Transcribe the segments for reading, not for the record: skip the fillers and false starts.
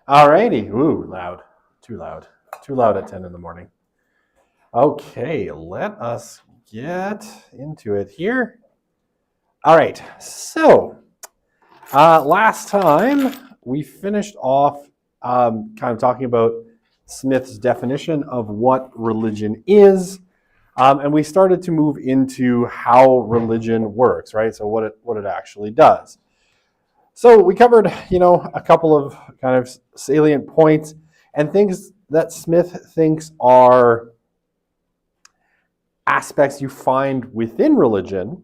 Alrighty. Ooh, loud. Too loud. Too loud at 10 in the morning. Okay, let us get into it here. All right, so last time we finished off kind of talking about Smith's definition of what religion is, and we started to move into how religion works, right? So what it actually does. So we covered, a couple of kind of salient points and things that Smith thinks are aspects you find within religion,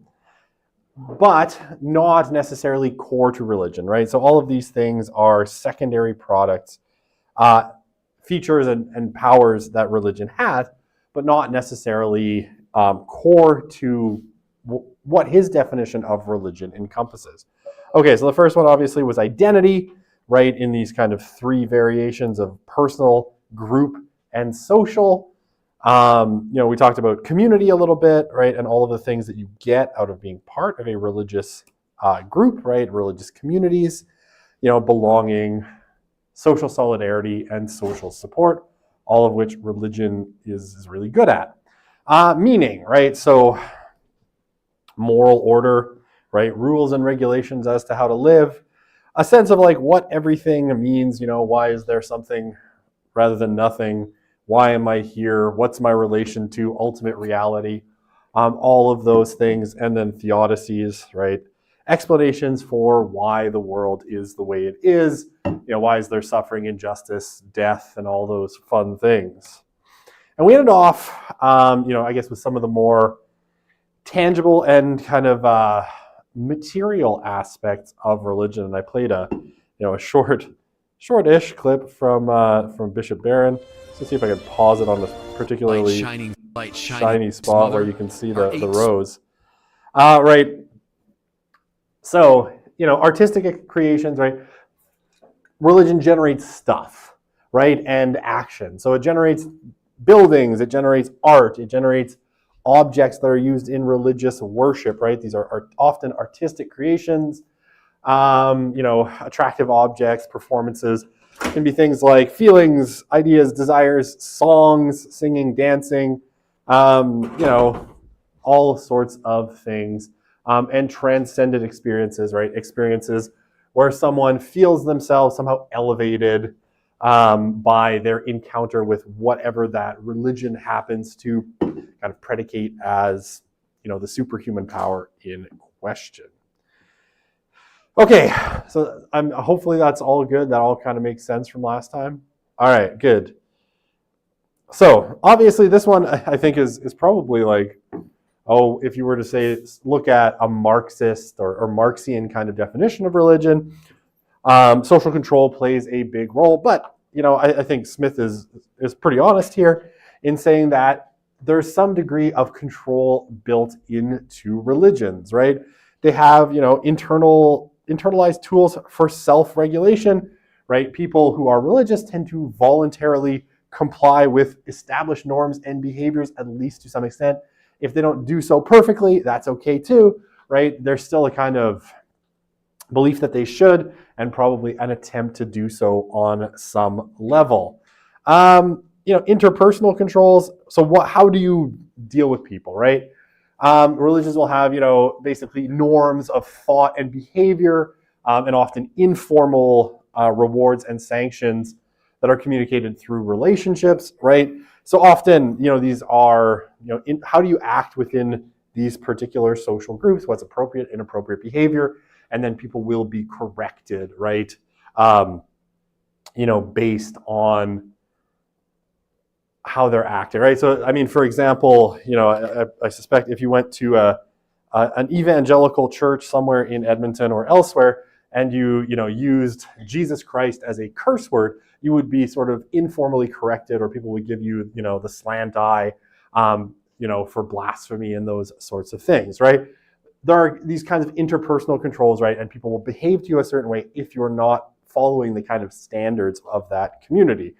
but not necessarily core to religion, right? So all of these things are secondary products, features and powers that religion has, but not necessarily core to what his definition of religion encompasses. Okay, so the first one obviously was identity, right? In these kind of three variations of personal, group, and social. We talked about community a little bit, right? And all of the things that you get out of being part of a religious group, right? Religious communities, belonging, social solidarity, and social support, all of which religion is really good at. Meaning, right? So moral order, right? Rules and regulations as to how to live, a sense of like what everything means, why is there something rather than nothing? Why am I here? What's my relation to ultimate reality? All of those things, and then theodicies, right? Explanations for why the world is the way it is. Why is there suffering, injustice, death, and all those fun things. And we ended off, I guess, with some of the more tangible and kind of material aspects of religion. And I played a short-ish clip from Bishop Barron. Let's see if I can pause it on this particularly shiny spot where you can see the rose. Right. So, artistic creations, right? Religion generates stuff, right? And action. So it generates buildings, it generates art, it generates objects that are used in religious worship, right? These are often artistic creations, attractive objects, performances. Can be things like feelings, ideas, desires, songs, singing, dancing, all sorts of things, and transcendent experiences, right? Experiences where someone feels themselves somehow elevated by their encounter with whatever that religion happens to kind of predicate as, the superhuman power in question. Okay, so hopefully that's all good. That all kind of makes sense from last time. All right, good. So obviously this one I think is probably like, if you were to say, look at a Marxist or Marxian kind of definition of religion, social control plays a big role. But, I think Smith is pretty honest here in saying that there's some degree of control built into religions, right? They have, internalized tools for self-regulation, right? People who are religious tend to voluntarily comply with established norms and behaviors, at least to some extent. If they don't do so perfectly, that's okay too, right? There's still a kind of belief that they should, and probably an attempt to do so on some level. Interpersonal controls. So how do you deal with people, right? Religions will have, basically norms of thought and behavior, and often informal rewards and sanctions that are communicated through relationships, right? So often, these are, how do you act within these particular social groups? What's appropriate, inappropriate behavior? And then people will be corrected, right? Based on how they're acting, right? So, for example, I suspect if you went to an evangelical church somewhere in Edmonton or elsewhere, and you used Jesus Christ as a curse word, you would be sort of informally corrected, or people would give you, the slant eye, for blasphemy and those sorts of things, right? There are these kinds of interpersonal controls, right? And people will behave to you a certain way if you're not following the kind of standards of that community.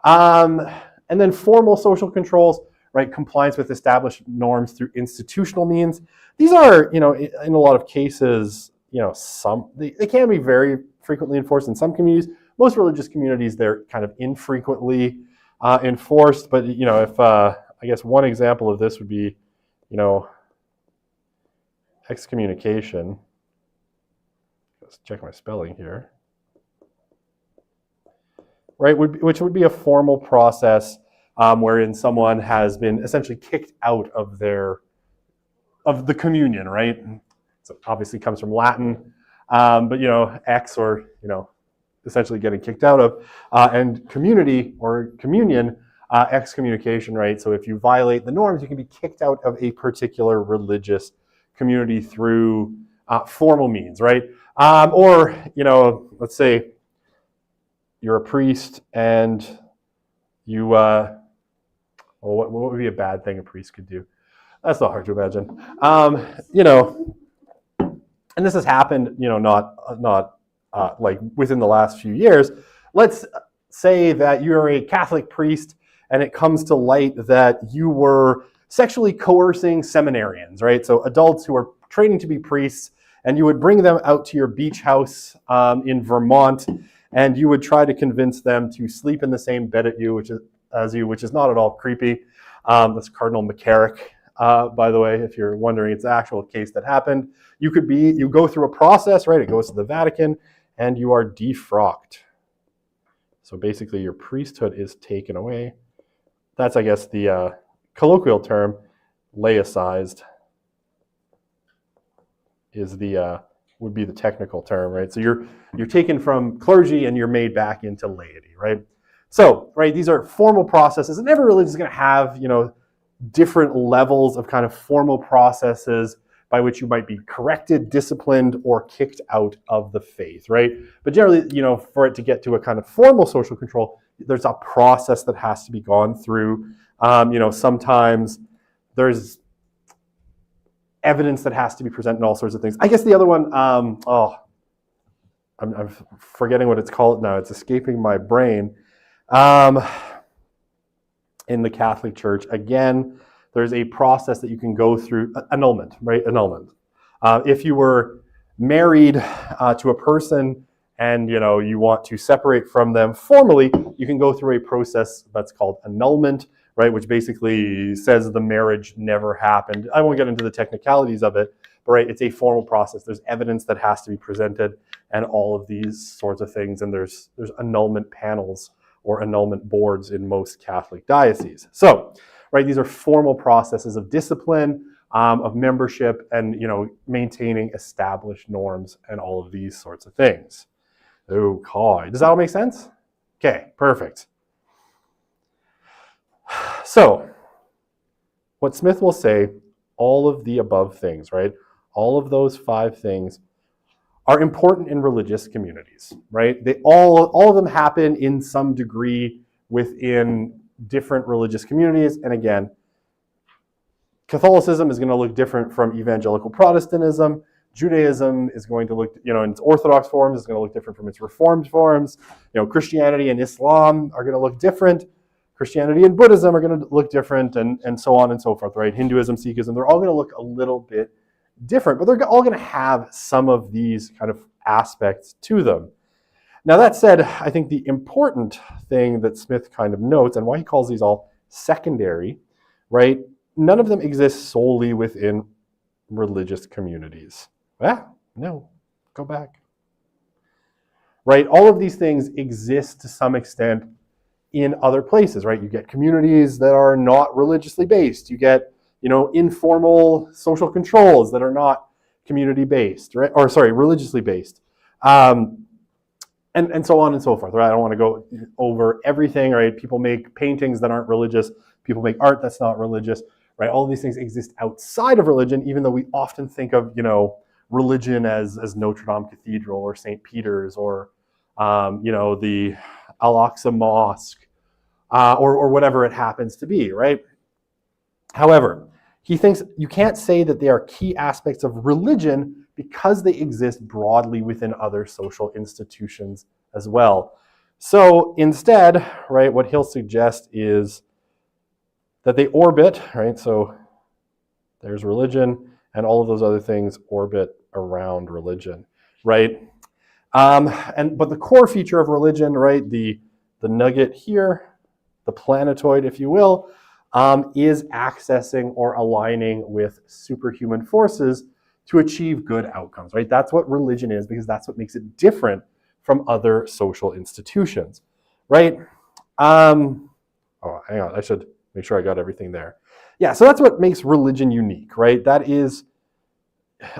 And then formal social controls, right? Compliance with established norms through institutional means. These are, in a lot of cases, they can be very frequently enforced in some communities. most religious communities, they're kind of infrequently enforced. But, if I guess one example of this would be, excommunication. Let's check my spelling here. Right, which would be a formal process wherein someone has been essentially kicked out of the communion, right? So obviously comes from Latin, but ex, or essentially getting kicked out of, and community or communion, excommunication, right? So if you violate the norms, you can be kicked out of a particular religious community through formal means, right? Or let's say you're a priest and you, what would be a bad thing a priest could do? That's not hard to imagine. And this has happened, not like within the last few years. Let's say that you're a Catholic priest and it comes to light that you were sexually coercing seminarians, right? So adults who are training to be priests, and you would bring them out to your beach house in Vermont, and you would try to convince them to sleep in the same bed as you, which is not at all creepy. That's Cardinal McCarrick, by the way, if you're wondering, it's an actual case that happened. You go through a process, right? It goes to the Vatican, and you are defrocked. So basically, your priesthood is taken away. That's, I guess, the colloquial term. Laicized is would be the technical term, right? So you're taken from clergy and you're made back into laity, right? So, right, these are formal processes, and every religion is going to have, different levels of kind of formal processes by which you might be corrected, disciplined, or kicked out of the faith, right? But generally, for it to get to a kind of formal social control, there's a process that has to be gone through. Sometimes there's evidence that has to be presented and all sorts of things. I guess the other one, I'm forgetting what it's called now. It's escaping my brain. In the Catholic Church, again, there's a process that you can go through, annulment, right? Annulment. If you were married to a person and you want to separate from them formally, you can go through a process that's called annulment, right? Which basically says the marriage never happened. I won't get into the technicalities of it, but right, it's a formal process. There's evidence that has to be presented, and all of these sorts of things. And there's annulment panels or annulment boards in most Catholic dioceses. So, right, these are formal processes of discipline, of membership, and maintaining established norms and all of these sorts of things. Okay, does that all make sense? Okay, perfect. So, what Smith will say, all of the above things, right? All of those 5 things are important in religious communities, right? They all of them happen in some degree within different religious communities. And again, Catholicism is going to look different from evangelical Protestantism. Judaism is going to look, in its Orthodox forms, is going to look different from its Reformed forms. Christianity and Islam are going to look different. Christianity and Buddhism are going to look different, and so on and so forth, right? Hinduism, Sikhism, they're all going to look a little bit different, but they're all going to have some of these kind of aspects to them. Now, that said, I think the important thing that Smith kind of notes, and why he calls these all secondary, right? None of them exist solely within religious communities. No, go back. Right? All of these things exist to some extent in other places, right? You get communities that are not religiously based. You get informal social controls that are not community-based, right? Or sorry, religiously based. And so on and so forth, right? I don't want to go over everything, right? People make paintings that aren't religious. People make art that's not religious, right? All of these things exist outside of religion, even though we often think of, religion as Notre Dame Cathedral or St. Peter's or, the Al-Aqsa Mosque or whatever it happens to be, right? However, he thinks you can't say that they are key aspects of religion because they exist broadly within other social institutions as well. So instead, right, what he'll suggest is that they orbit, right? So there's religion, and all of those other things orbit around religion, right? But the core feature of religion, right, the nugget here, the planetoid, if you will, is accessing or aligning with superhuman forces to achieve good outcomes, right? That's what religion is, because that's what makes it different from other social institutions, right? Oh, hang on, I should make sure I got everything there. Yeah, so that's what makes religion unique, right? That is,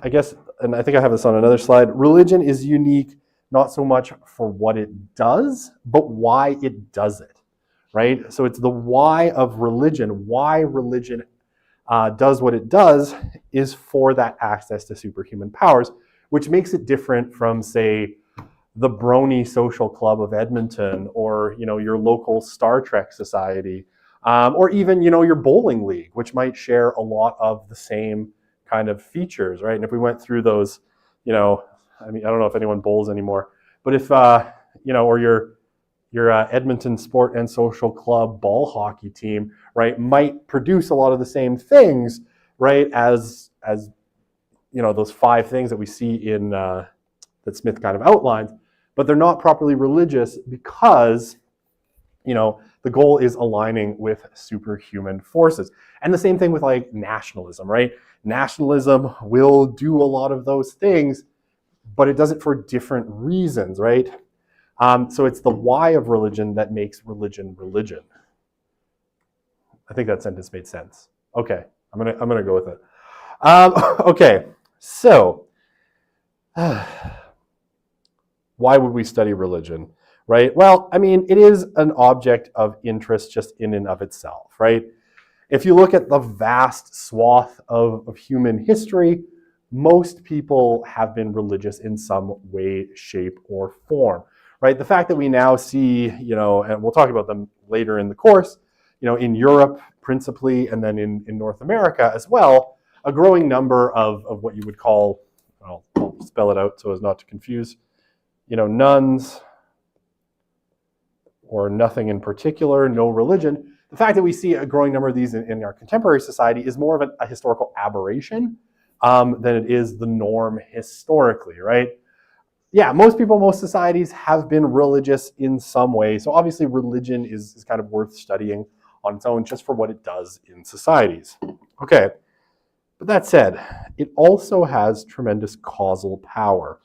I guess, and I think I have this on another slide, religion is unique not so much for what it does, but why it does it, right? So it's the why of religion. Why religion does what it does is for that access to superhuman powers, which makes it different from, say, the Brony Social Club of Edmonton, or your local Star Trek society, or even your bowling league, which might share a lot of the same kind of features, right? And if we went through those, I mean, I don't know if anyone bowls anymore, but if or your Edmonton Sport and Social Club ball hockey team, right, might produce a lot of the same things, right, as those 5 things that we see in that Smith kind of outlines, but they're not properly religious because the goal is aligning with superhuman forces. And the same thing with like nationalism, right? Nationalism will do a lot of those things, but it does it for different reasons, right? So it's the why of religion that makes religion religion. I think that sentence made sense. Okay, I'm gonna go with it. Okay, so why would we study religion, right? Well, I mean, it is an object of interest just in and of itself, right? If you look at the vast swath of human history, most people have been religious in some way, shape, or form, right? The fact that we now see, and we'll talk about them later in the course, in Europe principally, and then in North America as well, a growing number of what you would call, I'll spell it out so as not to confuse, nuns, or nothing in particular, no religion. The fact that we see a growing number of these in our contemporary society is more of a historical aberration than it is the norm historically, right? Yeah, most people, most societies have been religious in some way. So obviously religion is kind of worth studying on its own just for what it does in societies. Okay, but that said, it also has tremendous causal power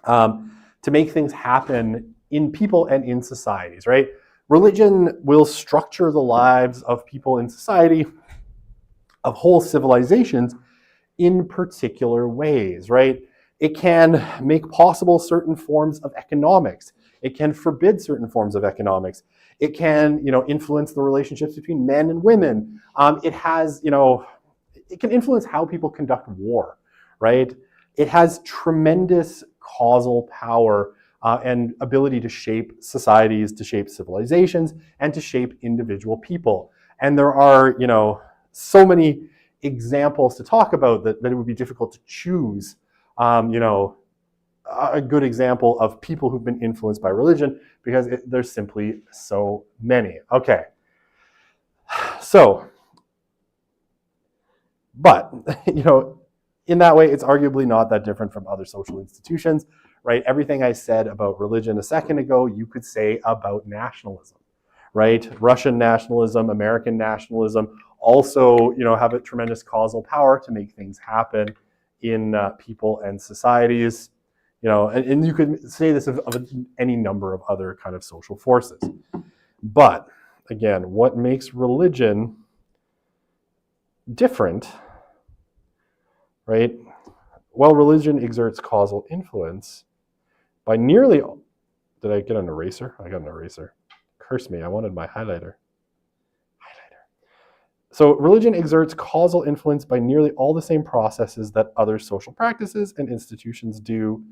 to make things happen in people and in societies, right? Religion will structure the lives of people in society, of whole civilizations, in particular ways, right? It can make possible certain forms of economics. It can forbid certain forms of economics. It can, influence the relationships between men and women. It has, it can influence how people conduct war, right? It has tremendous causal power and ability to shape societies, to shape civilizations, and to shape individual people. And there are, so many examples to talk about that it would be difficult to choose, a good example of people who've been influenced by religion, because there's simply so many. Okay. So, but, in that way, it's arguably not that different from other social institutions, right? Everything I said about religion a second ago, you could say about nationalism, right? Russian nationalism, American nationalism also, have a tremendous causal power to make things happen in people and societies, and you could say this of any number of other kind of social forces. But again, what makes religion different, right? Well, religion exerts causal influence by nearly, did I get an eraser? I got an eraser. Curse me, I wanted my highlighter. So religion exerts causal influence by nearly all the same processes that other social practices and institutions do.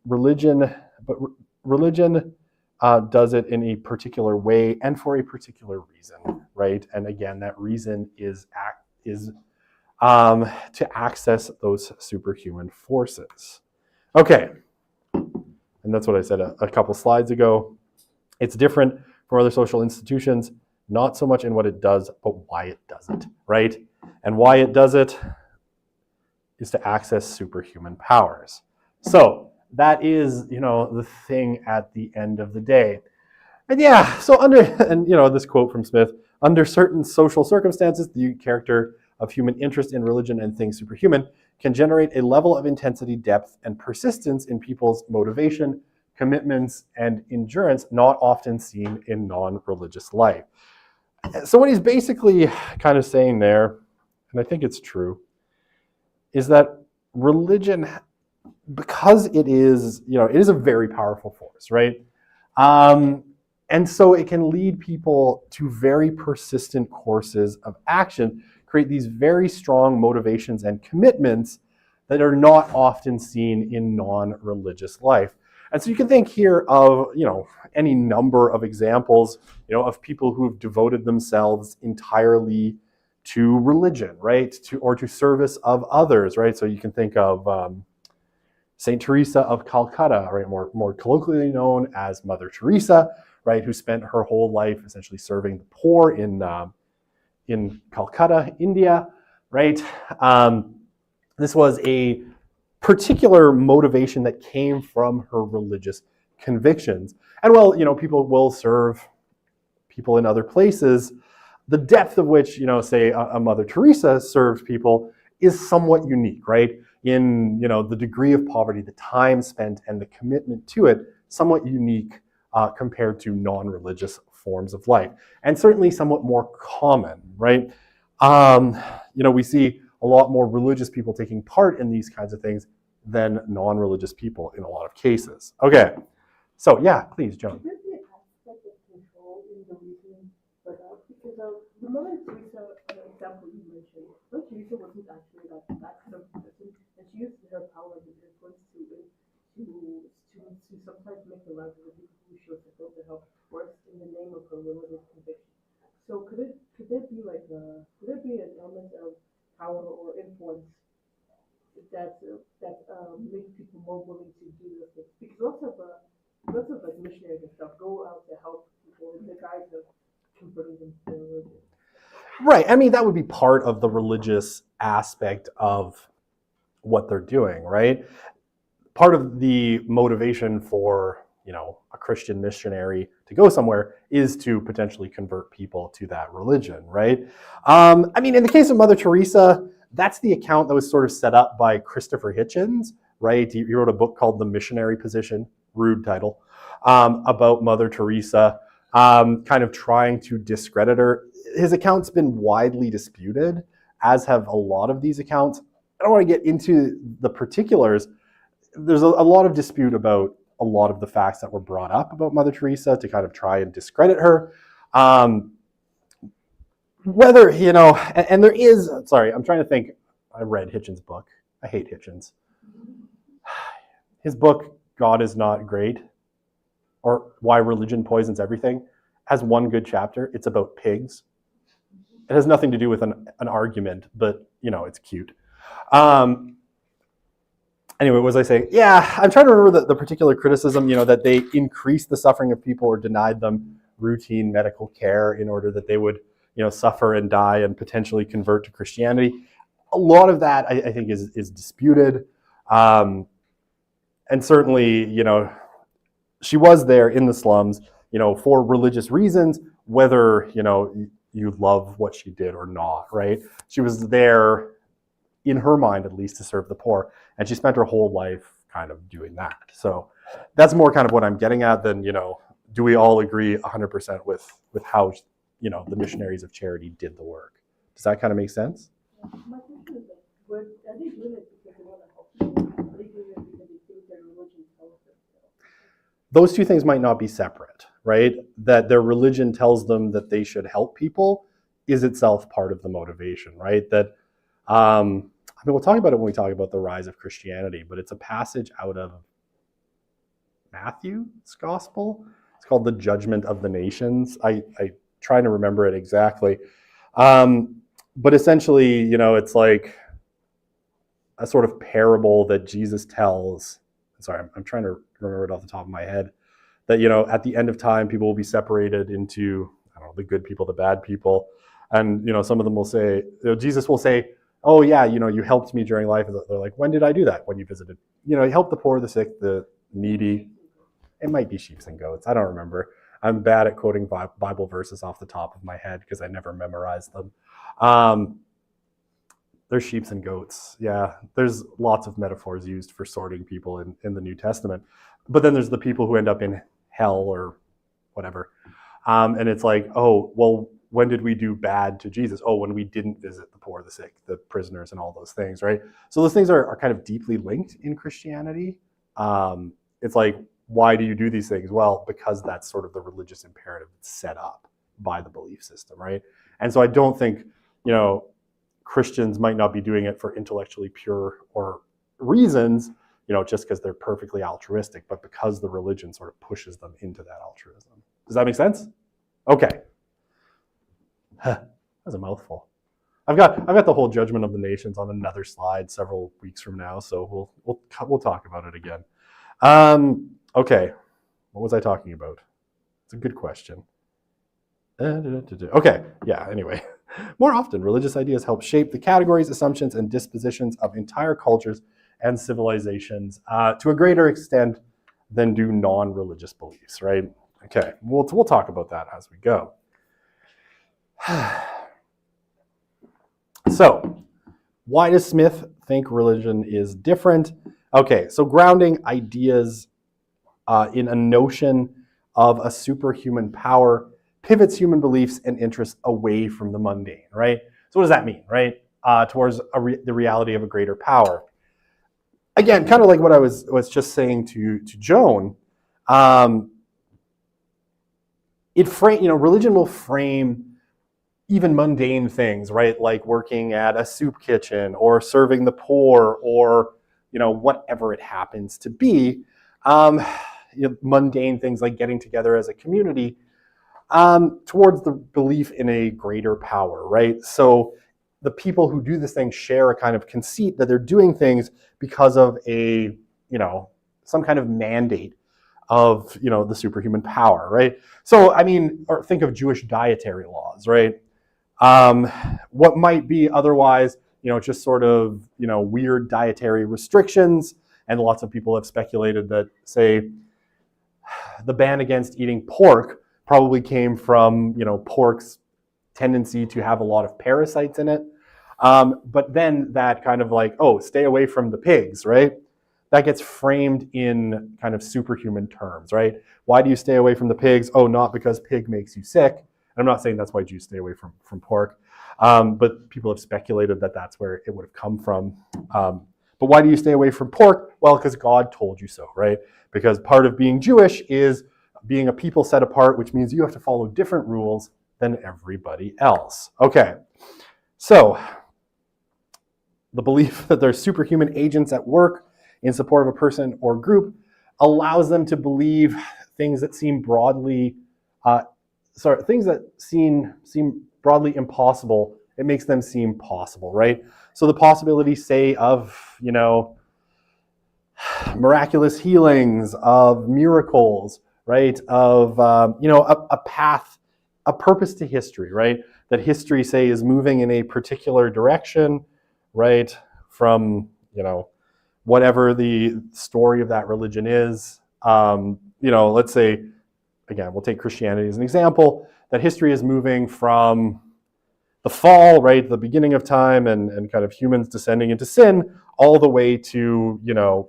Religion does it in a particular way and for a particular reason, right? And again, that reason is to access those superhuman forces. Okay, and that's what I said a couple slides ago. It's different from other social institutions, not so much in what it does, but why it does it, right? And why it does it is to access superhuman powers. So that is, the thing at the end of the day. And yeah, so this quote from Smith, under certain social circumstances, the character of human interest in religion and things superhuman can generate a level of intensity, depth, and persistence in people's motivation, commitments, and endurance not often seen in non-religious life. So what he's basically kind of saying there, and I think it's true, is that religion, because it is a very powerful force, right? And so it can lead people to very persistent courses of action, create these very strong motivations and commitments that are not often seen in non-religious life. And so you can think here of, any number of examples, of people who've devoted themselves entirely to religion, right? Or to service of others, right? So you can think of Saint Teresa of Calcutta, right? More colloquially known as Mother Teresa, right? Who spent her whole life essentially serving the poor in Calcutta, India, right? This was a particular motivation that came from her religious convictions. And people will serve people in other places. The depth of which, say a Mother Teresa served people is somewhat unique, right? In, the degree of poverty, the time spent, and the commitment to it, somewhat unique compared to non-religious forms of life, and certainly somewhat more common, right? We see a lot more religious people taking part in these kinds of things than non-religious people in a lot of cases. Okay, so yeah, please, John. Could there be an aspect of control in the reasoning for that? Because the Mother Teresa example you mentioned, Mother Teresa wasn't actually that kind of person, and she used her power and influence to sometimes make the lives of the people who she was supposed to help worse in the name of her religious conviction. So could there be an element of power or influence that makes people more willing to do those things? Because lots of like missionaries and stuff go out to help people in the guise of converting them to their religion. Right. I mean, that would be part of the religious aspect of what they're doing, right? Part of the motivation for, a Christian missionary to go somewhere is to potentially convert people to that religion, right? In the case of Mother Teresa, that's the account that was sort of set up by Christopher Hitchens, right? He wrote a book called The Missionary Position, rude title, about Mother Teresa, kind of trying to discredit her. His account's been widely disputed, as have a lot of these accounts. I don't want to get into the particulars. There's a lot of dispute about a lot of the facts that were brought up about Mother Teresa to kind of try and discredit her. Whether, and there is, sorry, I'm trying to think. I read Hitchens' book. I hate Hitchens. His book, God is Not Great, or Why Religion Poisons Everything, has one good chapter. It's about pigs. It has nothing to do with an argument, but, it's cute. Anyway, what was I saying? Yeah, I'm trying to remember the particular criticism, that they increased the suffering of people or denied them routine medical care in order that they would, suffer and die and potentially convert to Christianity. A lot of that, I think, is disputed. And certainly, she was there in the slums, for religious reasons, whether, you love what she did or not, right? She was there, in her mind at least, to serve the poor. And she spent her whole life kind of doing that. So that's more kind of what I'm getting at than, do we all agree 100% with how, the missionaries of charity did the work? Does that kind of make sense? My question is, are they doing it because they want to help people? Are they doing it because they think their religion tells them so? Those two things might not be separate, right? That their religion tells them that they should help people is itself part of the motivation, right? That, we'll talk about it when we talk about the rise of Christianity, but it's a passage out of Matthew's gospel. It's called The Judgment of the Nations. I trying to remember it exactly. But essentially, it's like a sort of parable that Jesus tells. Sorry, I'm trying to remember it off the top of my head. That, at the end of time, people will be separated into, the good people, the bad people. And, some of them will say, Jesus will say, oh yeah, you helped me during life. They're like, when did I do that? When you visited, you help the poor, the sick, the needy. It might be sheep and goats. I don't remember. I'm bad at quoting Bible verses off the top of my head because I never memorized them. There's sheep and goats. Yeah, there's lots of metaphors used for sorting people in the New Testament. But then there's the people who end up in hell or whatever. And it's like, oh, well, when did we do bad to Jesus? Oh, when we didn't visit the poor, the sick, the prisoners, and all those things, right? So those things are kind of deeply linked in Christianity. It's like, why do you do these things? Well, because that's sort of the religious imperative that's set up by the belief system, right? And so I don't think, Christians might not be doing it for intellectually pure or reasons, just because they're perfectly altruistic, but because the religion sort of pushes them into that altruism. Does that make sense? Okay. That's a mouthful. I've got the whole judgment of the nations on another slide several weeks from now, so we'll talk about it again. Okay, what was I talking about? It's a good question. Okay, yeah, anyway. More often, religious ideas help shape the categories, assumptions, and dispositions of entire cultures and civilizations to a greater extent than do non-religious beliefs, right? Okay, we'll talk about that as we go. So, why does Smith think religion is different? Okay, so grounding ideas in a notion of a superhuman power pivots human beliefs and interests away from the mundane, right? So what does that mean, right? Towards the reality of a greater power. Again, kind of like what I was just saying to Joan, religion will frame even mundane things, right? Like working at a soup kitchen or serving the poor or, whatever it happens to be. Mundane things like getting together as a community towards the belief in a greater power, right? So the people who do this thing share a kind of conceit that they're doing things because of a, some kind of mandate of, the superhuman power, right? So, or think of Jewish dietary laws, right? What might be otherwise, just sort of, weird dietary restrictions. And lots of people have speculated that, say, the ban against eating pork probably came from, pork's tendency to have a lot of parasites in it. But then that kind of like, oh, stay away from the pigs, right? That gets framed in kind of superhuman terms, right? Why do you stay away from the pigs? Oh, not because pig makes you sick. And I'm not saying that's why Jews stay away from pork. But people have speculated that that's where it would have come from. But why do you stay away from pork? Well, because God told you so, right? Because part of being Jewish is being a people set apart, which means you have to follow different rules than everybody else. Okay, so the belief that there's superhuman agents at work in support of a person or group allows them to believe things that seem broadly, things that seem broadly impossible. It makes them seem possible, right? So the possibility, say, of, miraculous healings, of miracles, right? Of, a path, a purpose to history, right? That history, say, is moving in a particular direction, right? From, whatever the story of that religion is. Let's say, again, we'll take Christianity as an example, that history is moving from the fall, right, the beginning of time and kind of humans descending into sin, all the way to,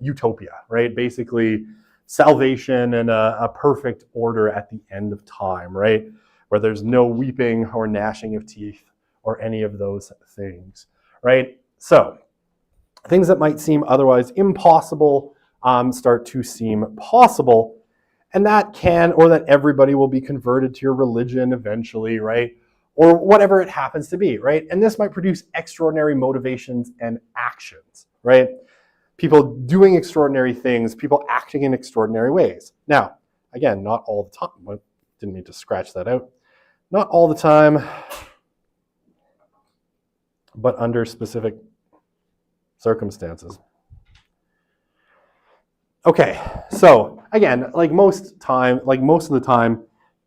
utopia, right? Basically, salvation and a perfect order at the end of time, right? Where there's no weeping or gnashing of teeth or any of those things, right? So things that might seem otherwise impossible start to seem possible, and that everybody will be converted to your religion eventually, right? Or whatever it happens to be, right? And this might produce extraordinary motivations and actions, right? People doing extraordinary things, people acting in extraordinary ways. Now, again, not all the time. I didn't mean to scratch that out. Not all the time, but under specific circumstances. Okay, so again, like most of the time,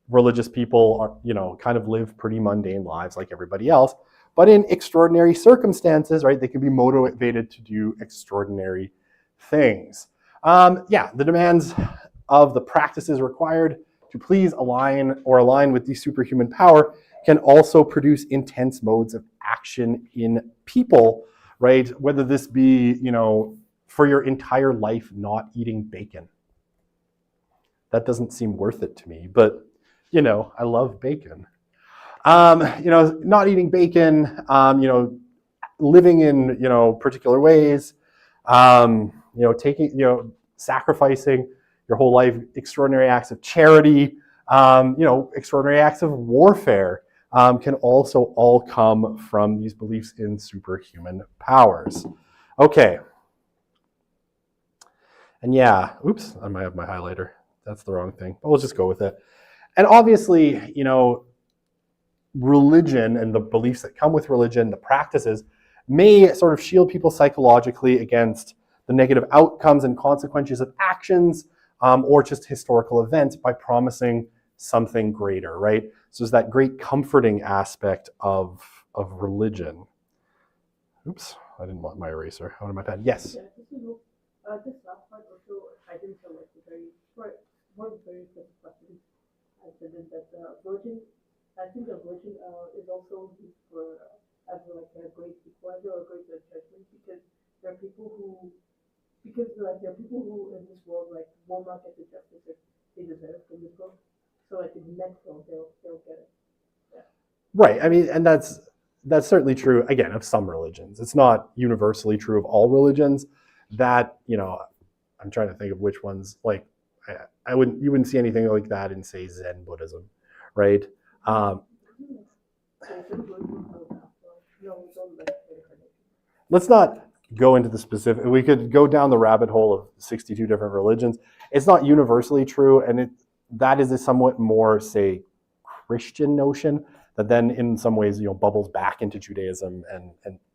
religious people are, kind of live pretty mundane lives like everybody else. but in extraordinary circumstances, right, they can be motivated to do extraordinary things. The demands of the practices required to please align with the superhuman power can also produce intense modes of action in people, right? Whether this be, for your entire life not eating bacon. That doesn't seem worth it to me, but, I love bacon. Not eating bacon, living in, particular ways, sacrificing your whole life, extraordinary acts of charity, extraordinary acts of warfare can also all come from these beliefs in superhuman powers. Okay. And oops, I might have my highlighter. That's the wrong thing, but we'll just go with it. And obviously, religion and the beliefs that come with religion, the practices, may sort of shield people psychologically against the negative outcomes and consequences of actions or just historical events by promising something greater, right? So there's that great comforting aspect of religion. Oops, I didn't want my eraser. I wanted my pen. Yes? Yeah, this last part also, I didn't feel like a very short, one very simple question. I said that religion, I think that religion is also used for as like a great equalizer or a great judgment because there are people who in this world like will not get the justice that they deserve in this world. So like in the next world they'll get it. Yeah. Right. I mean, and that's certainly true again of some religions. It's not universally true of all religions. That, I'm trying to think of which ones, like you wouldn't see anything like that in, say, Zen Buddhism, right? Let's not go into the specific. We could go down the rabbit hole of 62 different religions. It's not universally true, and that is a somewhat more, say, Christian notion that then in some ways, bubbles back into Judaism and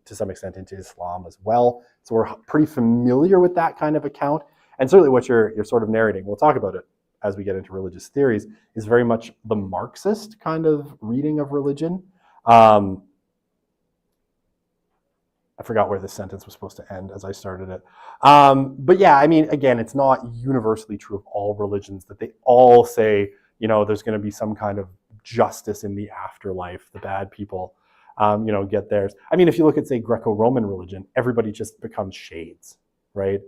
to some extent into Islam as well. So we're pretty familiar with that kind of account. And certainly what you're sort of narrating, we'll talk about it as we get into religious theories, is very much the Marxist kind of reading of religion. I forgot where this sentence was supposed to end as I started it. But I mean, again, it's not universally true of all religions that they all say, there's going to be some kind of justice in the afterlife. The bad people, get theirs. I mean, if you look at, say, Greco-Roman religion, everybody just becomes shades, right?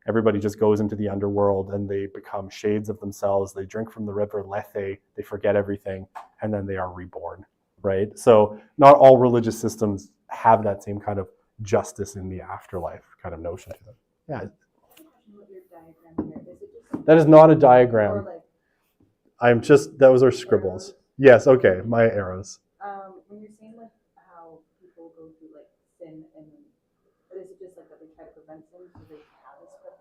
Everybody just goes into the underworld and they become shades of themselves. They drink from the river Lethe, they forget everything, and then they are reborn, right? So not all religious systems have that same kind of justice in the afterlife kind of notion to them. Yeah. That is not a diagram. Those are scribbles. Yes, okay, my arrows. When you're saying like how people go through like sin and is it just like that they try to prevent sin so they have a script?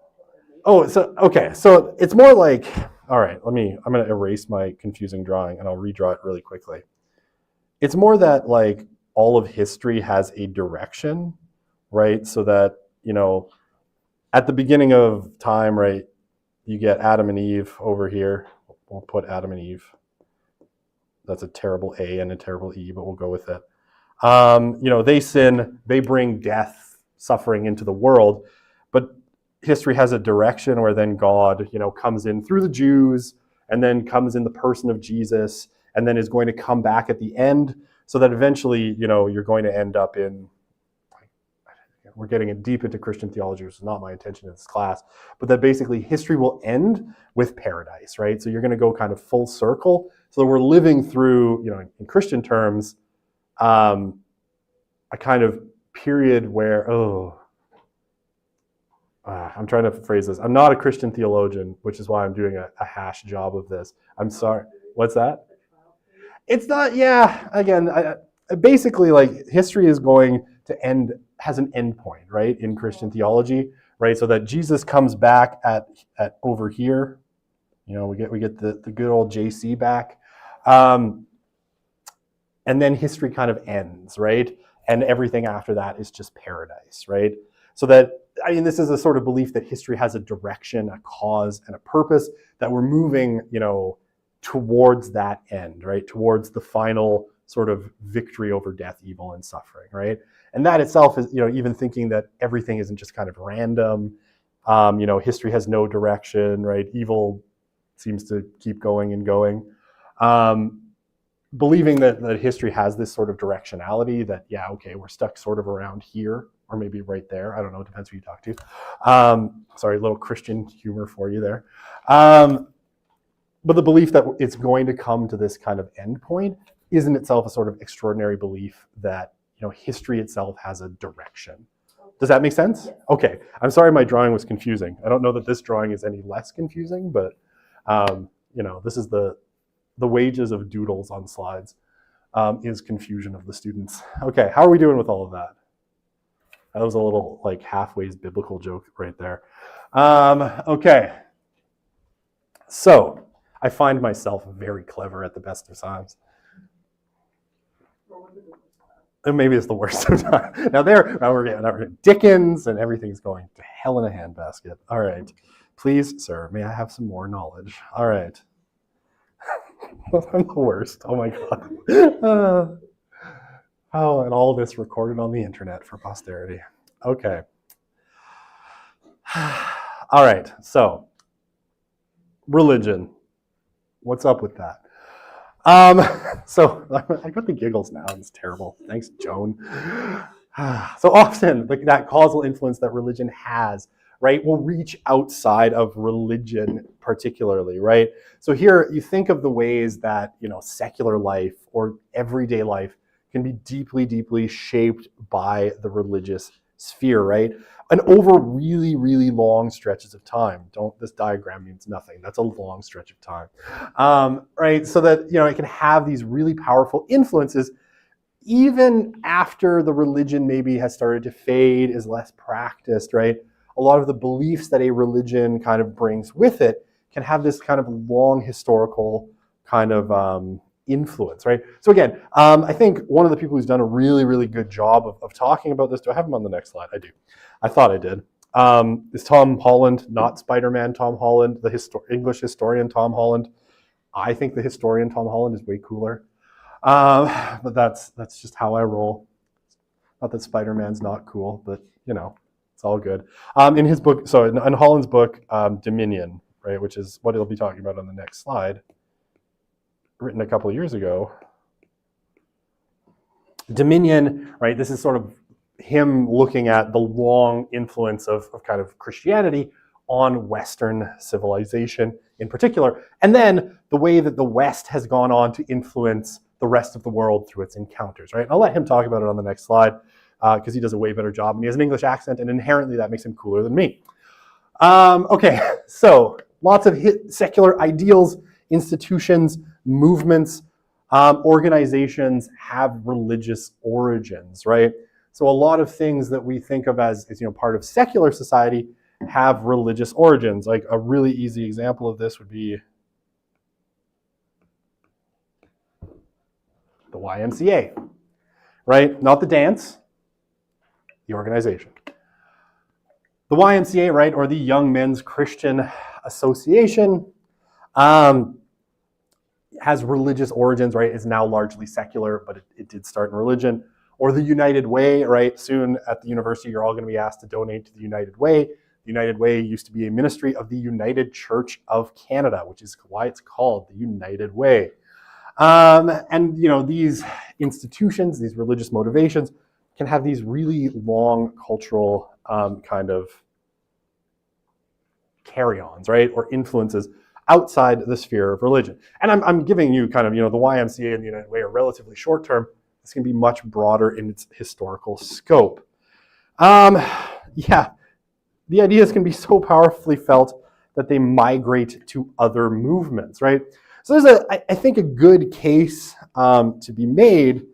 Oh, so it's more like, all right, I'm going to erase my confusing drawing and I'll redraw it really quickly. It's more that like all of history has a direction, right? So that, at the beginning of time, right, you get Adam and Eve over here. We'll put Adam and Eve. That's a terrible A and a terrible E, but we'll go with it. They sin, they bring death, suffering into the world, but history has a direction where then God, comes in through the Jews and then comes in the person of Jesus and then is going to come back at the end so that eventually, you're going to end up in, we're getting deep into Christian theology, which is not my intention in this class, but that basically history will end with paradise, right? So you're going to go kind of full circle. So we're living through, in Christian terms, a kind of period where, I'm trying to phrase this. I'm not a Christian theologian, which is why I'm doing a hash job of this. I'm sorry. What's that? It's not, again, basically like history is going to end, has an end point, right, in Christian theology, right? So that Jesus comes back at over here, we get the good old JC back. And then history kind of ends, right? And everything after that is just paradise, right? So that, this is a sort of belief that history has a direction, a cause, and a purpose, that we're moving, towards that end, right? Towards the final sort of victory over death, evil, and suffering, right? And that itself is, even thinking that everything isn't just kind of random. History has no direction, right? Evil seems to keep going and going. Believing that history has this sort of directionality that, yeah, okay, we're stuck sort of around here, or maybe right there. I don't know, it depends who you talk to. Sorry, a little Christian humor for you there. But the belief that it's going to come to this kind of end point is in itself a sort of extraordinary belief that, history itself has a direction. Does that make sense? Yes. Okay, I'm sorry my drawing was confusing. I don't know that this drawing is any less confusing, but this is the wages of doodles on slides, is confusion of the students. Okay, how are we doing with all of that? That was a little like halfway's biblical joke right there. Okay, so I find myself very clever at the best of times. And maybe it's the worst of times. Now we're getting Dickens, and everything's going to hell in a handbasket. All right, please, sir, may I have some more knowledge? All right. I'm the worst. Oh my God. And all this recorded on the internet for posterity. Okay. All right. So, religion. What's up with that? So I got the giggles now. It's terrible. Thanks, Joan. So often, that causal influence that religion has, right, will reach outside of religion particularly, right? So here you think of the ways that, secular life or everyday life can be deeply, deeply shaped by the religious sphere, right? And over really, really long stretches of time. This diagram means nothing. That's a long stretch of time, right? So that, it can have these really powerful influences even after the religion maybe has started to fade, is less practiced, right? A lot of the beliefs that a religion kind of brings with it can have this kind of long historical kind of influence, right? So again, I think one of the people who's done a really, really good job of talking about this, do I have him on the next slide? I do. I thought I did. Is Tom Holland, not Spider-Man Tom Holland, the English historian Tom Holland. I think the historian Tom Holland is way cooler. But that's just how I roll. Not that Spider-Man's not cool, but it's all good. In his book, so in Holland's book, Dominion, right, which is what he'll be talking about on the next slide, written a couple of years ago. Dominion, right, this is sort of him looking at the long influence of kind of Christianity on Western civilization in particular, and then the way that the West has gone on to influence the rest of the world through its encounters, right? I'll let him talk about it on the next slide because he does a way better job, and he has an English accent, and inherently that makes him cooler than me. Okay, so lots of secular ideals, institutions, movements, organizations have religious origins, right? So a lot of things that we think of as part of secular society have religious origins. Like a really easy example of this would be the YMCA, right? Not the dance, the organization. The YMCA, right, or the Young Men's Christian Association, has religious origins, right? It's now largely secular, but it did start in religion. Or the United Way, right? Soon at the university, you're all going to be asked to donate to the United Way. The United Way used to be a ministry of the United Church of Canada, which is why it's called the United Way. And these institutions, these religious motivations, can have these really long cultural kind of carry-ons, right, or influences outside the sphere of religion. And I'm giving you kind of, the YMCA and the United Way are relatively short-term. This can be much broader in its historical scope. Yeah, the ideas can be so powerfully felt that they migrate to other movements, right? So there's I think a good case to be made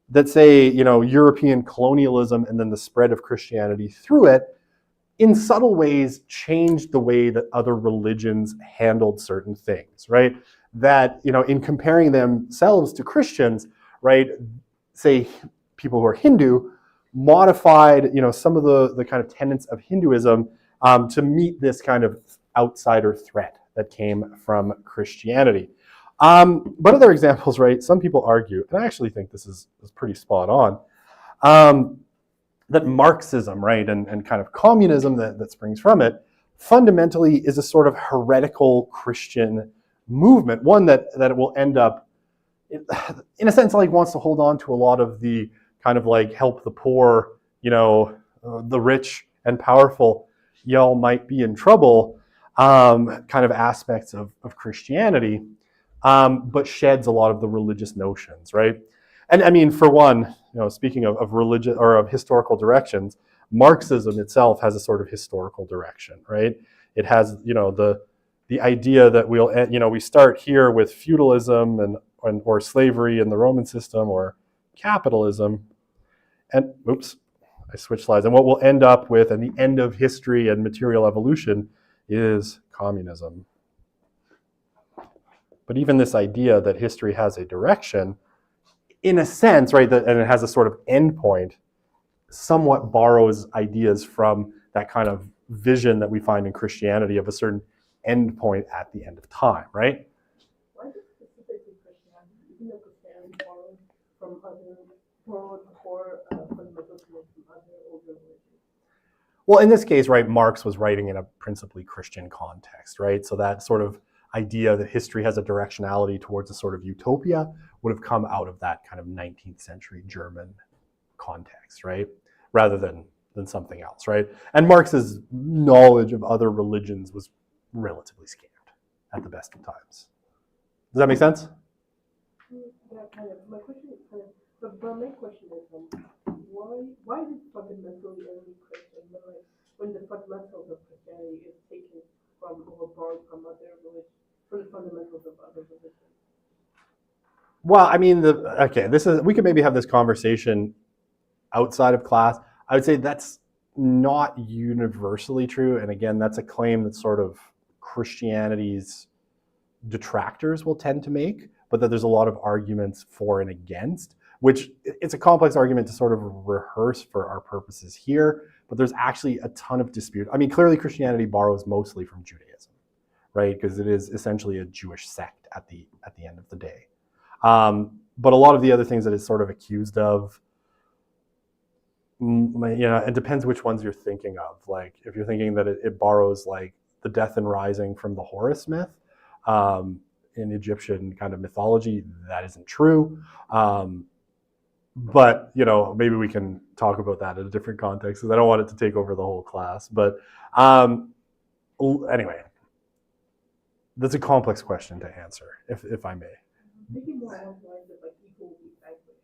that say, European colonialism and then the spread of Christianity through it in subtle ways changed the way that other religions handled certain things, right? That, in comparing themselves to Christians, right, say people who are Hindu, modified, some of the kind of tenets of Hinduism to meet this kind of outsider threat that came from Christianity. But other examples, right? Some people argue, and I actually think this is pretty spot on, that Marxism, right, and kind of communism that springs from it, fundamentally is a sort of heretical Christian movement, one that it will end up, in a sense, like wants to hold on to a lot of the kind of like help the poor, the rich and powerful, y'all might be in trouble, kind of aspects of Christianity, but sheds a lot of the religious notions, right? And I mean, for one, speaking of religion or of historical directions, Marxism itself has a sort of historical direction, right? It has, the idea that we start here with feudalism or slavery in the Roman system or capitalism, and oops, I switched slides. And what we'll end up with at the end of history and material evolution is communism. But even this idea that history has a direction, in a sense, right, and it has a sort of endpoint, somewhat borrows ideas from that kind of vision that we find in Christianity of a certain endpoint at the end of time, right? Why is it specifically Christianity? Isn't it Christianity borrowed from other core fundamentals from other older religions? Well, in this case, right, Marx was writing in a principally Christian context, right? So that sort of idea that history has a directionality towards a sort of utopia would have come out of that kind of 19th century German context, right? Rather than something else, right? And Marx's knowledge of other religions was relatively scant at the best of times. Does that make sense? Yeah, kind of. My question is kind of, but my main question is, why is it fundamentally only Christian? When the fundamentals of Christianity is taken from or borrowed from other religions, from the fundamentals of other religions. Well, I mean, we could maybe have this conversation outside of class. I would say that's not universally true. And again, that's a claim that sort of Christianity's detractors will tend to make, but that there's a lot of arguments for and against, which it's a complex argument to sort of rehearse for our purposes here, but there's actually a ton of dispute. I mean, clearly Christianity borrows mostly from Judaism, right? Because it is essentially a Jewish sect at the end of the day. But a lot of the other things that it's sort of accused of, it depends which ones you're thinking of. Like if you're thinking that it borrows like the death and rising from the Horus myth in Egyptian kind of mythology, that isn't true. But maybe we can talk about that in a different context because I don't want it to take over the whole class. But anyway, that's a complex question to answer, if I may. Thinking more along the lines of like evil will be vanquished.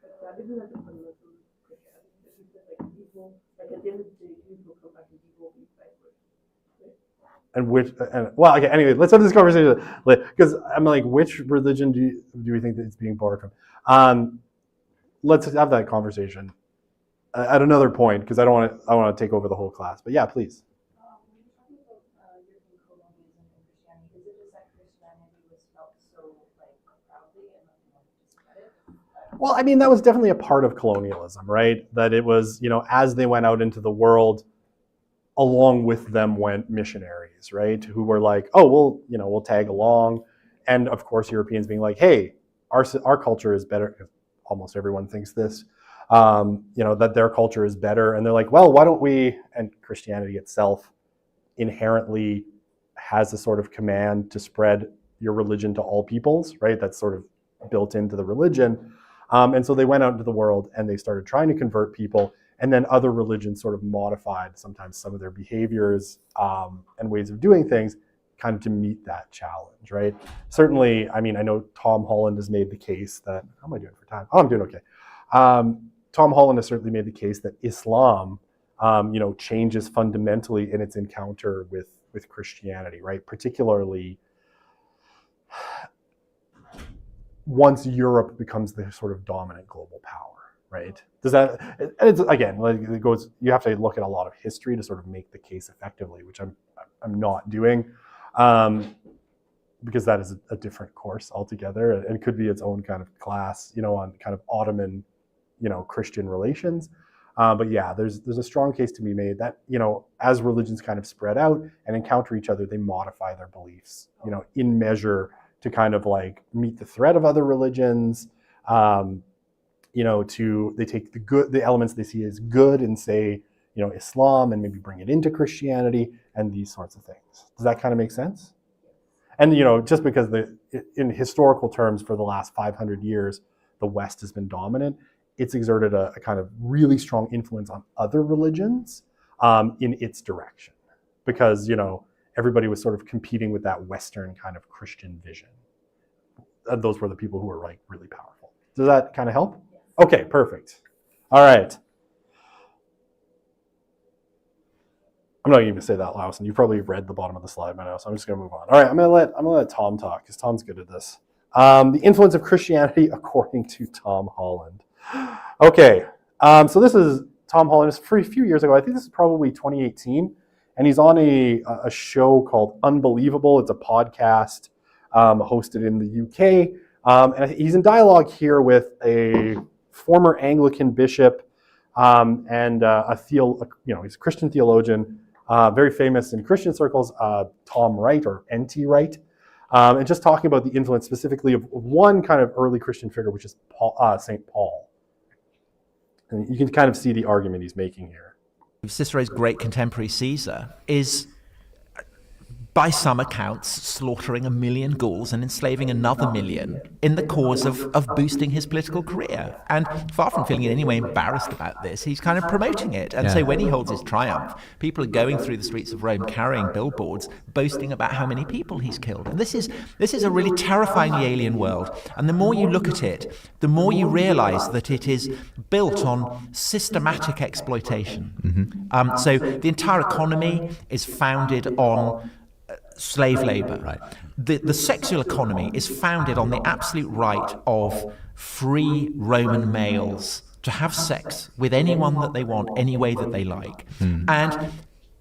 Like that isn't that the fundamental Christianity? It's just like evil, like at the end of the day, Jews will come back and evil will be vanquished. Okay, anyway, let's have this conversation because I'm like, which religion do we think that it's being borrowed from? Let's have that conversation at another point because I don't want to take over the whole class. But yeah, please. When you're talking about European colonialism and Christianity, is it just that Christianity was felt so like proudly and discredited? Well, I mean, that was definitely a part of colonialism, right? That it was, as they went out into the world, along with them went missionaries, right? Who were like, oh, we'll tag along. And of course, Europeans being like, hey, our culture is better. Almost everyone thinks this, that their culture is better. And they're like, well, why don't we, and Christianity itself inherently has a sort of command to spread your religion to all peoples, right? That's sort of built into the religion. And so they went out into the world and they started trying to convert people. And then other religions sort of modified sometimes some of their behaviors and ways of doing things kind of to meet that challenge, right? Certainly, I mean, I know Tom Holland has made the case that, how am I doing for time? Oh, I'm doing okay. Tom Holland has certainly made the case that Islam, changes fundamentally in its encounter with Christianity, right? Particularly once Europe becomes the sort of dominant global power, right? Does that, it's, again, like it goes, you have to look at a lot of history to sort of make the case effectively, which I'm not doing. Because that is a different course altogether and could be its own kind of class, on kind of Ottoman, Christian relations. But yeah, there's a strong case to be made that, as religions kind of spread out and encounter each other, they modify their beliefs, in measure to kind of like meet the threat of other religions. They take the elements they see as good and say, Islam, and maybe bring it into Christianity and these sorts of things. Does that kind of make sense? And, just because in historical terms for the last 500 years, the West has been dominant, it's exerted a kind of really strong influence on other religions in its direction. Because, everybody was sort of competing with that Western kind of Christian vision. Those were the people who were like really powerful. Does that kind of help? Okay, perfect. All right. I'm not even going to say that, Lawson. You probably read the bottom of the slide by now, so I'm just going to move on. All right, I'm going to let Tom talk because Tom's good at this. The influence of Christianity according to Tom Holland. Okay, so this is Tom Holland. It's a few years ago. I think this is probably 2018, and he's on a show called Unbelievable. It's a podcast hosted in the UK, and he's in dialogue here with a former Anglican bishop and he's a Christian theologian. Very famous in Christian circles, Tom Wright or N.T. Wright, and just talking about the influence specifically of one kind of early Christian figure, which is St. Paul. And you can kind of see the argument he's making here. Cicero's great contemporary Caesar is, by some accounts, slaughtering 1 million Gauls and enslaving another 1 million in the cause of boosting his political career. And far from feeling in any way embarrassed about this, he's kind of promoting it. And so when he holds his triumph, people are going through the streets of Rome carrying billboards, boasting about how many people he's killed. And this is a really terrifyingly alien world. And the more you look at it, the more you realize that it is built on systematic exploitation. So the entire economy is founded on slave labor. Right. The sexual economy is founded on the absolute right of free Roman males to have sex with anyone that they want, any way that they like. And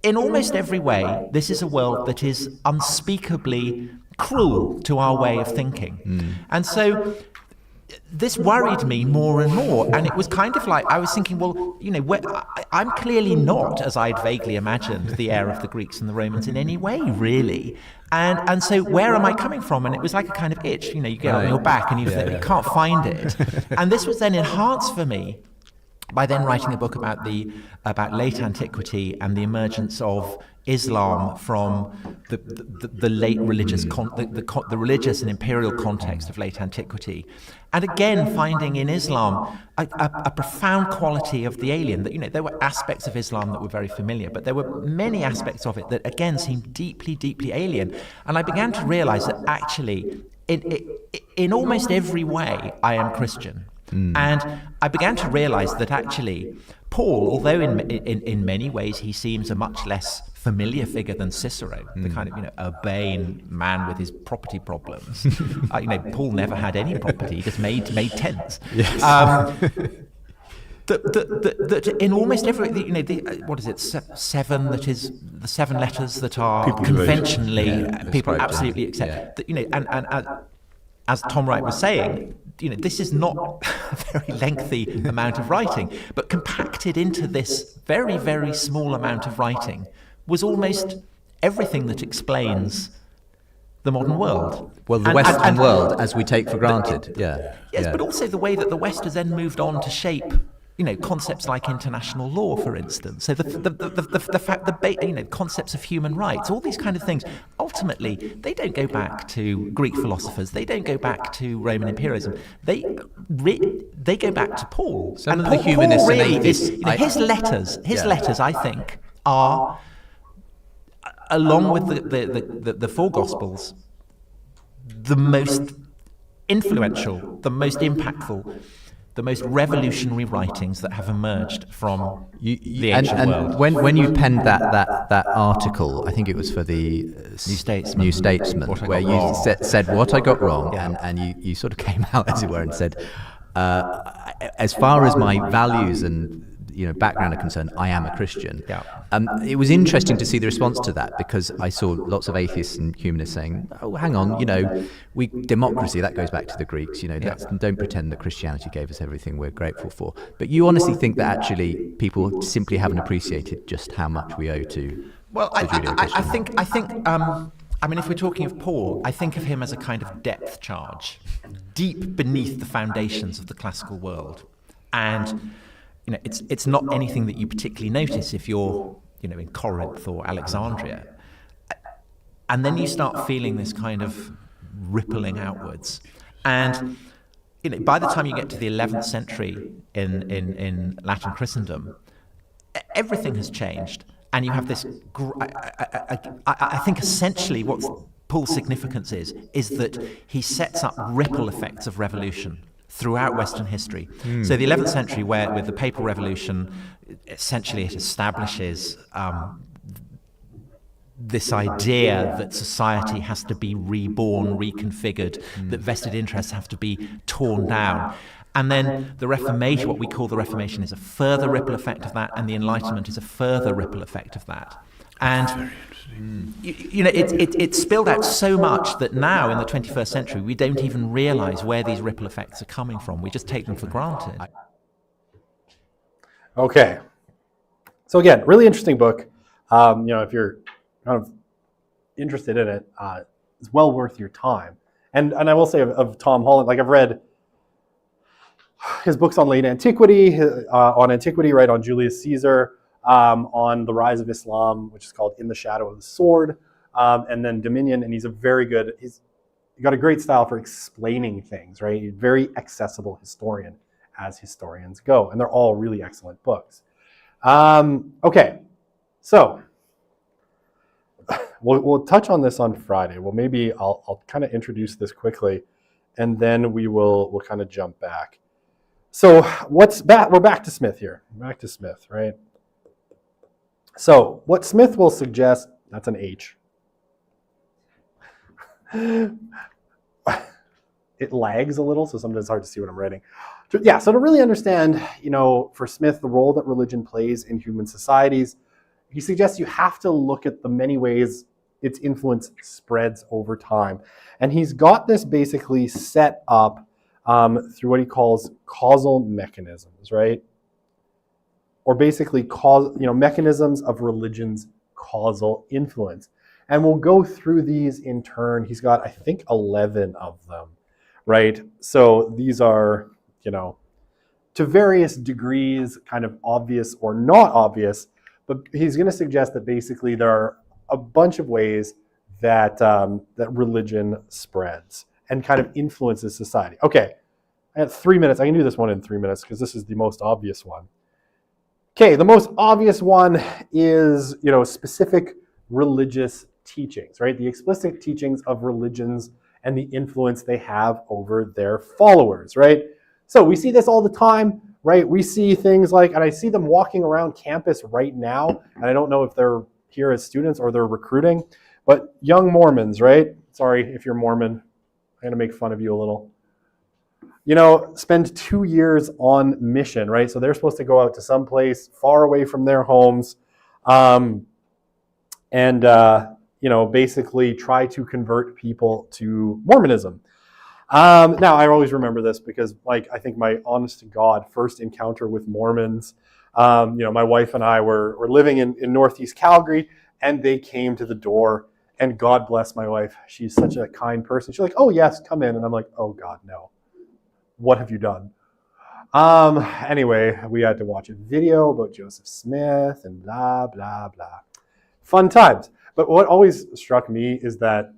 in almost every way, this is a world that is unspeakably cruel to our way of thinking. And so this worried me more and more, and it was kind of like I was thinking, well, I'm clearly not, as I'd vaguely imagined, the heir of the Greeks and the Romans in any way, really. And so where am I coming from? And it was like a kind of itch, you get on your back and you can't find it. And this was then enhanced for me by then writing a book about late antiquity and the emergence of Islam from the late religious the religious and imperial context of late antiquity, and again finding in Islam a profound quality of the alien. That there were aspects of Islam that were very familiar, but there were many aspects of it that again seemed deeply, deeply alien. And I began to realize that actually, in almost every way, I am Christian. And I began to realize that actually Paul, although in many ways he seems a much less familiar figure than Cicero, the kind of urbane man with his property problems. Paul never had any property; he just made tents. Yes. That in almost every, what is it, seven? That is the 7 letters that are people conventionally people absolutely accept. And as Tom Wright was saying, this is not a very lengthy amount of writing, but compacted into this very, very small amount of writing was almost everything that explains the modern world. Well, the Western world, as we take for granted. Yes, but also the way that the West has then moved on to shape concepts like international law, for instance. So the concepts of human rights, all these kind of things, ultimately, they don't go back to Greek philosophers. They don't go back to Roman imperialism. They go back to Paul. Some of the humanists Paul really and is, atheists, his letters, I think, are, along with the 4 Gospels, the most influential, the most impactful, the most revolutionary writings that have emerged from the ancient world. And when you penned that article, I think it was for the New Statesman, where you said what I got wrong, and you sort of came out, as it were, and said, as far as my values and background are concerned, I am a Christian. It was interesting to see the response to that, because I saw lots of atheists and humanists saying, "Oh, hang on, democracy, that goes back to the Greeks. Don't pretend that Christianity gave us everything we're grateful for." But you honestly think that actually people simply haven't appreciated just how much we owe to? Well, I think I mean, if we're talking of Paul, I think of him as a kind of depth charge, deep beneath the foundations of the classical world. And, it's not anything that you particularly notice if you're, in Corinth or Alexandria. And then you start feeling this kind of rippling outwards. And, by the time you get to the 11th century in Latin Christendom, everything has changed. And you have this, I think essentially what Paul's significance is that he sets up ripple effects of revolution throughout Western history. So the 11th century, where with the papal revolution, essentially it establishes this idea that society has to be reborn, reconfigured, that vested interests have to be torn down. And then the Reformation, what we call the Reformation, is a further ripple effect of that, and the Enlightenment is a further ripple effect of that. And it spilled out so much that now in the 21st century we don't even realize where these ripple effects are coming from. We just take them for granted. Okay. So again, really interesting book. If you're kind of interested in it, it's well worth your time. And I will say of Tom Holland, like I've read his books on late antiquity, right, on Julius Caesar, on the rise of Islam, which is called In the Shadow of the Sword, and then Dominion. And he's got a great style for explaining things, right? He's a very accessible historian, as historians go, and they're all really excellent books. Okay, so we'll touch on this on Friday. Well, maybe I'll kind of introduce this quickly, and then we'll kind of jump back. So we're back to Smith here. Back to Smith, right? So what Smith will suggest, that's an H. It lags a little, so sometimes it's hard to see what I'm writing. Yeah, so to really understand, for Smith, the role that religion plays in human societies, he suggests you have to look at the many ways its influence spreads over time. And he's got this basically set up through what he calls causal mechanisms, right? Or basically mechanisms of religion's causal influence. And we'll go through these in turn. He's got, I think, 11 of them, right? So these are, to various degrees, kind of obvious or not obvious, but he's going to suggest that basically there are a bunch of ways that that religion spreads and kind of influences society. Okay, I have 3 minutes. I can do this one in 3 minutes because this is the most obvious one. Okay, the most obvious one is, specific religious teachings, right? The explicit teachings of religions and the influence they have over their followers, right? So we see this all the time, right? We see things like, and I see them walking around campus right now, and I don't know if they're here as students or they're recruiting, but young Mormons, right? Sorry if you're Mormon, I'm going to make fun of you a little. Spend 2 years on mission, right? So they're supposed to go out to some place far away from their homes, basically try to convert people to Mormonism. Now, I always remember this because, I think my honest to God first encounter with Mormons, my wife and I were living in Northeast Calgary, and they came to the door, and God bless my wife. She's such a kind person. She's like, "Oh, yes, come in." And I'm like, "Oh, God, no. What have you done?" Anyway, we had to watch a video about Joseph Smith and blah, blah, blah. Fun times. But what always struck me is that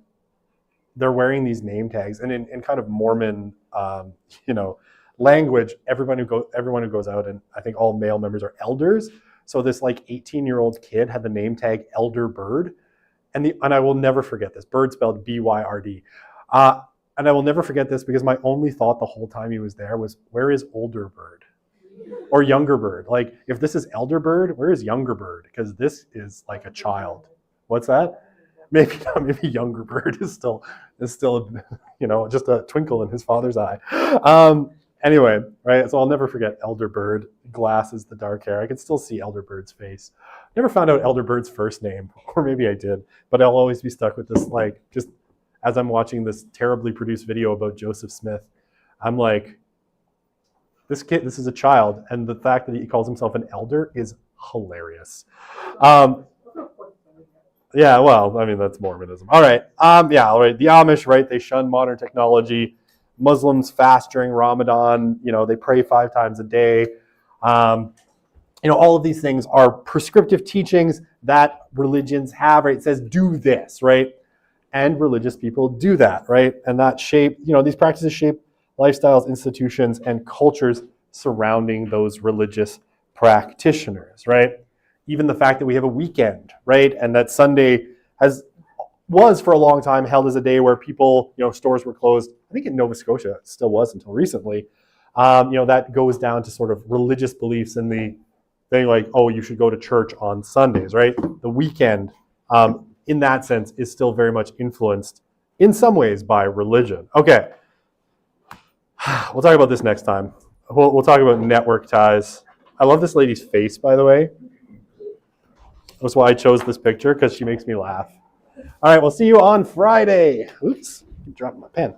they're wearing these name tags, and in kind of Mormon, language, everyone who goes out, and I think all male members are elders. So this 18-year-old kid had the name tag Elder Bird, and I will never forget this. Bird spelled B-Y-R-D. And I will never forget this because my only thought the whole time he was there was, where is older bird? Or younger bird? If this is elder bird, where is younger bird? Because this is like a child. What's that? Maybe not. Maybe younger bird is still just a twinkle in his father's eye. Anyway, right? So I'll never forget elder bird, glasses, the dark hair. I can still see elder bird's face. Never found out elder bird's first name, or maybe I did, but I'll always be stuck with this, just as I'm watching this terribly produced video about Joseph Smith, I'm like, this is a child, and the fact that he calls himself an elder is hilarious. Yeah, well, I mean, that's Mormonism. All right. Yeah, all right. The Amish, right? They shun modern technology. Muslims fast during Ramadan. They pray 5 times a day. All of these things are prescriptive teachings that religions have, right? It says, do this, right? And religious people do that, right? And that these practices shape lifestyles, institutions, and cultures surrounding those religious practitioners, right? Even the fact that we have a weekend, right? And that Sunday was for a long time held as a day where people, stores were closed. I think in Nova Scotia it still was until recently. That goes down to sort of religious beliefs in the thing like, oh, you should go to church on Sundays, right? The weekend, in that sense, is still very much influenced in some ways by religion. Okay, we'll talk about this next time. We'll talk about network ties. I love this lady's face, by the way. That's why I chose this picture, because she makes me laugh. All right, we'll see you on Friday. Oops, I'm dropping my pen.